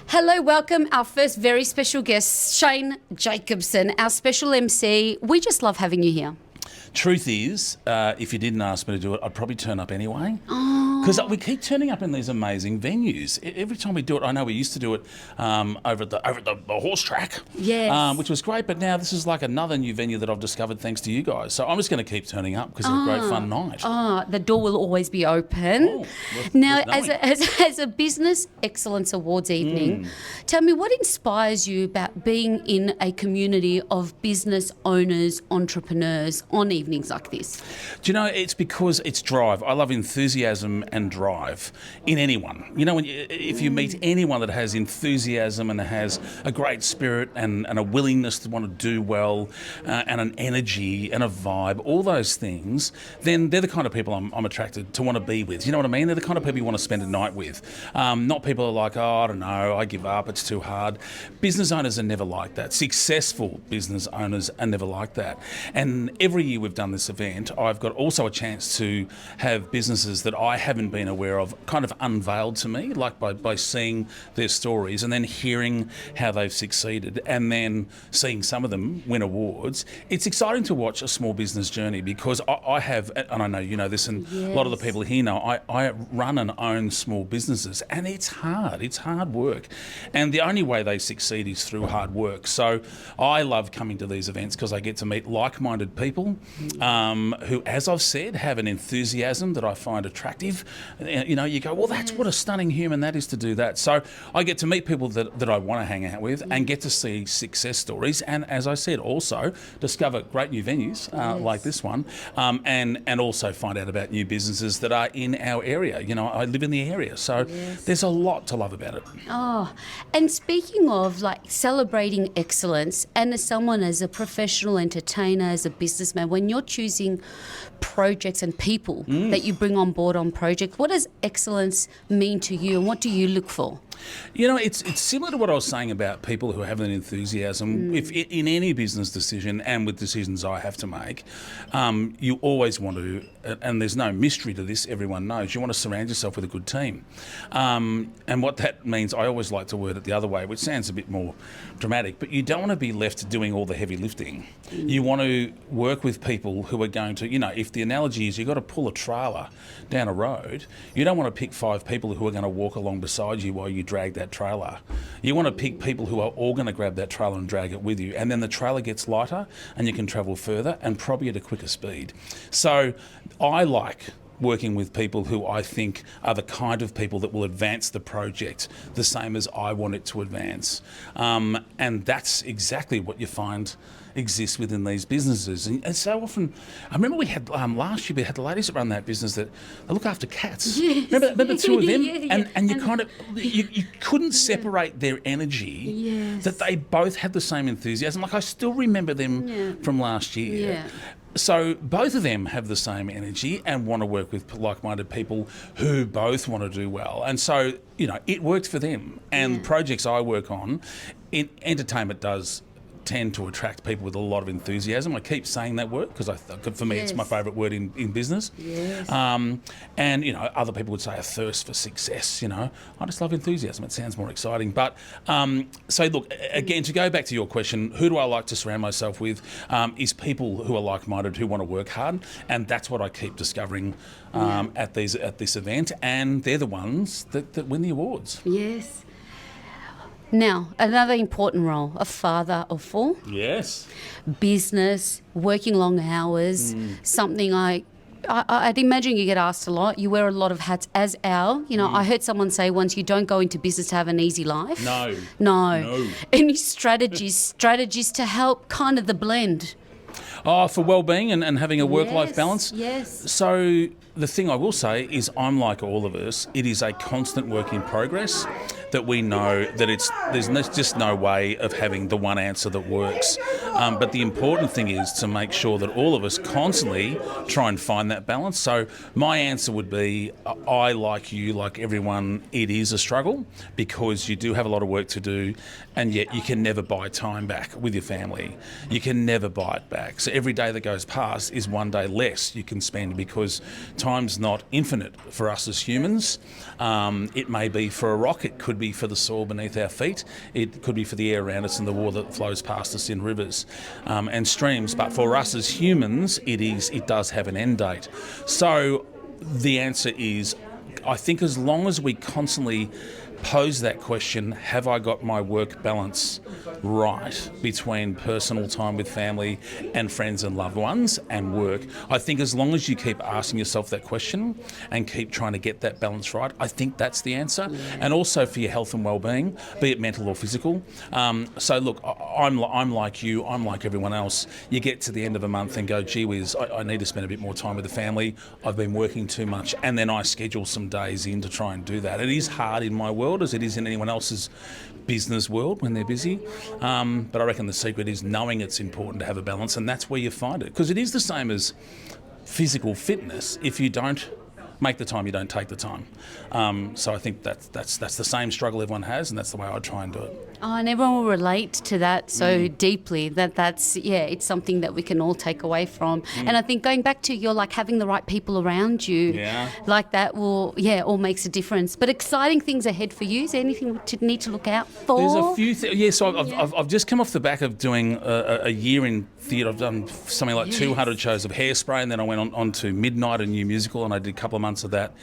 Hello, welcome our first very special guest, Shane Jacobson, our special MC. We just love having you here. Truth is, if you didn't ask me to do it, I'd probably turn up anyway. Oh. Because we keep turning up in these amazing venues. Every time we do it, I know we used to do it over at the horse track, Yes. which was great. But now this is like another new venue that I've discovered thanks to you guys. So I'm just going to keep turning up because it's a great fun night. The door will always be open. Now, as a Business Excellence Awards evening, tell me what inspires you about being in a community of business owners, entrepreneurs on evenings like this? Do you know, it's because it's drive. I love enthusiasm and drive in anyone. You know, if you meet anyone that has enthusiasm and has a great spirit and a willingness to want to do well and an energy and a vibe, all those things, then they're the kind of people I'm attracted to want to be with. You know what I mean? They're the kind of people you want to spend a night with. Not people who are like, oh, I don't know, I give up, it's too hard. Business owners are never like that. Successful business owners are never like that. And every year we've done this event, I've got also a chance to have businesses that I haven't been aware of kind of unveiled to me, like by seeing their stories and then hearing how they've succeeded and then seeing some of them win awards. It's exciting to watch a small business journey because I have, and I know you know this, and a lot of the people here know, I run and own small businesses, and it's hard work. And the only way they succeed is through hard work. So I love coming to these events because I get to meet like-minded people who, as I've said, have an enthusiasm that I find attractive. You know, you go, well, that's what a stunning human that is to do that. So I get to meet people that I want to hang out with and get to see success stories. And as I said, also discover great new venues like this one, and also find out about new businesses that are in our area. You know, I live in the area, so there's a lot to love about it. Oh, and speaking of like celebrating excellence, and as someone, as a professional entertainer, as a businessman, when you're choosing projects and people that you bring on board on projects, what does excellence mean to you, and what do you look for? You know, it's similar to what I was saying about people who have an enthusiasm. If in any business decision and with decisions I have to make, you always want to, and there's no mystery to this, everyone knows, you want to surround yourself with a good team. And what that means, I always like to word it the other way, which sounds a bit more dramatic, but you don't want to be left doing all the heavy lifting. You want to work with people who are going to, you know, if the analogy is you've got to pull a trailer down a road, you don't want to pick 5 people who are going to walk along beside you while you drag that trailer. You want to pick people who are all going to grab that trailer and drag it with you, and then the trailer gets lighter and you can travel further and probably at a quicker speed. So I like working with people who I think are the kind of people that will advance the project the same as I want it to advance. And that's exactly what you find exists within these businesses. And so often, I remember we had, last year, we had the ladies that run that business that they look after cats. Yes. Remember 2 of them? And you kind of, you couldn't separate their energy, that they both had the same enthusiasm. Like I still remember them from last year. Yeah. So both of them have the same energy and want to work with like-minded people who both want to do well. And so, you know, it worked for them. And projects I work on, entertainment does tend to attract people with a lot of enthusiasm. I keep saying that word because for me it's my favourite word in business. Yes. And, you know, other people would say a thirst for success, you know. I just love enthusiasm. It sounds more exciting. But so, look, again, to go back to your question, who do I like to surround myself with is people who are like-minded, who want to work hard. And that's what I keep discovering at this event. And they're the ones that win the awards. Yes. Now, another important role, a father of 4. Yes. Business, working long hours, something I'd imagine you get asked a lot. You wear a lot of hats as Al. You know, I heard someone say once, you don't go into business to have an easy life. No. Any strategies to help kind of the blend? Oh, for well-being and having a work-life balance? Yes. So the thing I will say is I'm like all of us. It is a constant work in progress that we know that there's just no way of having the one answer that works. But the important thing is to make sure that all of us constantly try and find that balance. So my answer would be, I, like you, like everyone, it is a struggle because you do have a lot of work to do, and yet you can never buy time back with your family. You can never buy it back. So every day that goes past is one day less you can spend because time's not infinite for us as humans. It may be for a rock, it could be be for the soil beneath our feet. It could be for the air around us and the water that flows past us in rivers and streams. But for us as humans, it does have an end date. So the answer is, I think as long as we constantly pose that question, have I got my work balance right between personal time with family and friends and loved ones and work? I think as long as you keep asking yourself that question and keep trying to get that balance right, I think that's the answer. And also for your health and well-being, be it mental or physical. So look, I'm like you, I'm like everyone else. You get to the end of a month and go, gee whiz, I need to spend a bit more time with the family. I've been working too much. And then I schedule some days in to try and do that. It is hard in my world as it is in anyone else's business world when they're busy. But I reckon the secret is knowing it's important to have a balance, and that's where you find it. Because it is the same as physical fitness. If you don't make the time, you don't take the time. So I think that's the same struggle everyone has, and that's the way I try and do it. Oh, and everyone will relate to that so deeply it's something that we can all take away from. And I think going back to your having the right people around you, like that will, all makes a difference. But exciting things ahead for you. Is there anything to need to look out for? There's a few things. So I've just come off the back of doing a year in theatre. I've done something like 200 shows of Hairspray, and then I went on to Midnight, a new musical, and I did a couple of months of that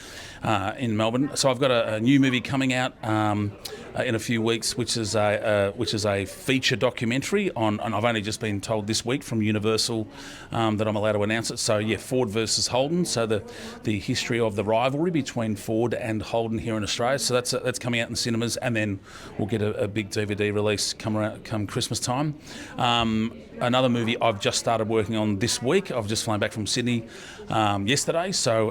in Melbourne. So I've got a new movie coming out in a few weeks, which is a feature documentary on, and I've only just been told this week from Universal that I'm allowed to announce it. So Ford versus Holden. So the history of the rivalry between Ford and Holden here in Australia. So that's coming out in cinemas, and then we'll get a big DVD release come Christmas time. Another movie I've just started working on this week. I've just flown back from Sydney yesterday. So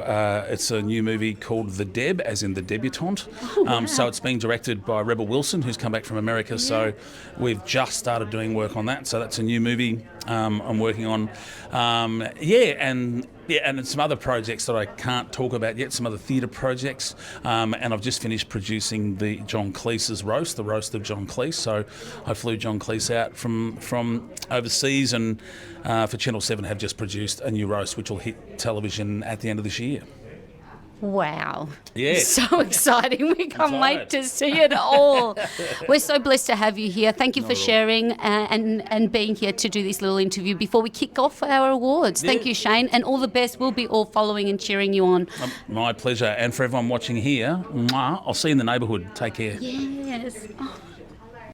it's a new movie called The Deb, as in the debutante. Oh, wow. So it's being directed by Rebel Wilson, who's come back from America. So we've just started doing work on that. So that's a new movie I'm working on. And some other projects that I can't talk about yet, some other theatre projects. And I've just finished producing the John Cleese's roast, the roast of John Cleese. So I flew John Cleese out from overseas, and for Channel 7 have just produced a new roast which will hit television at the end of this year. Wow. Yeah. So exciting. We can't wait to see it all. We're so blessed to have you here. Thank you for sharing and being here to do this little interview before we kick off our awards. Thank you, Shane, and all the best. We'll be all following and cheering you on. My pleasure. And for everyone watching here, I'll see you in the neighbourhood. Take care. Yes. Oh.